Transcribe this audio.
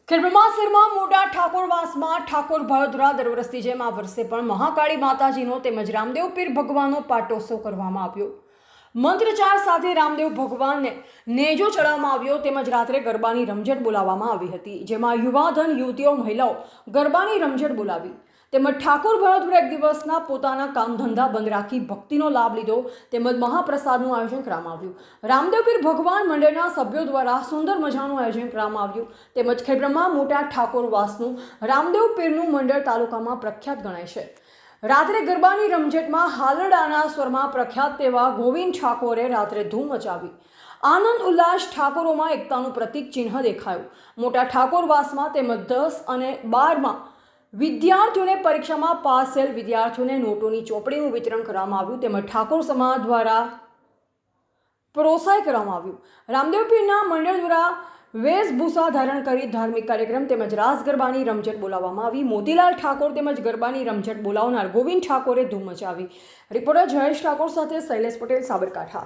ખેડબ્રહ્મા શહેરમાં મોટા ઠાકોરવાસમાં ઠાકોર ભાયોદરા દર વર્ષની જેમ આ વર્ષે પણ મહાકાળી માતાજીનો તેમજ રામદેવ પીર ભગવાનનો પાટોત્સવ કરવામાં આવ્યો। મંત્રચાર સાથે રામદેવ ભગવાનને નેજો ચડાવવામાં આવ્યો તેમજ રાત્રે ગરબાની રમઝટ બોલાવવામાં આવી હતી, જેમાં યુવાધન યુવતીઓ મહિલાઓ ગરબાની રમઝટ બોલાવી તેમજ ઠાકોર ભાયોદરા એક દિવસના પોતાના કામ ધંધા બંધ રાખી ભક્તિનો લાભ લીધો તેમજ મહાપ્રસાદનું આયોજન કરવામાં આવ્યું। રામદેવ પીર ભગવાન મંડળના સભ્યો દ્વારા સુંદર મજાનું આયોજન કરવામાં આવ્યું તેમજ ખેડબ્રહ્મા મોટા ઠાકોરવાસનું રામદેવ પીરનું મંડળ તાલુકામાં પ્રખ્યાત ગણાય છે। રાત્રે ગરબાની રમઝટમાં હાલરડાના સ્વરમાં પ્રખ્યાત તેવા ગોવિંદ ઠાકોરે રાત્રે ધૂમ મચાવી। આનંદ ઉલ્લાસ ઠાકોરોમાં એકતાનું પ્રતીક ચિહ્ન દેખાયું। મોટા ઠાકોરવાસમાં તેમજ 10 અને 12માં વિદ્યાર્થીઓને પરીક્ષામાં પાસ થયેલ વિદ્યાર્થીઓને નોટોની ચોપડીનું વિતરણ કરવામાં આવ્યું તેમજ ઠાકોર સમાજ દ્વારા પ્રોત્સાહિત કરવામાં આવ્યું। રામદેવ પીરના મંડળ દ્વારા વેશભૂષા ધારણ કરી ધાર્મિક કાર્યક્રમ તેમજ રાસ ગરબાની રમઝટ બોલાવવામાં આવી। મોતીલાલ ઠાકોર તેમજ ગરબાની રમઝટ બોલાવનાર ગોવિંદ ઠાકોરે ધૂમ મચાવી। રિપોર્ટર જયેશ ઠાકોર સાથે શૈલેષ પટેલ, સાબરકાંઠા।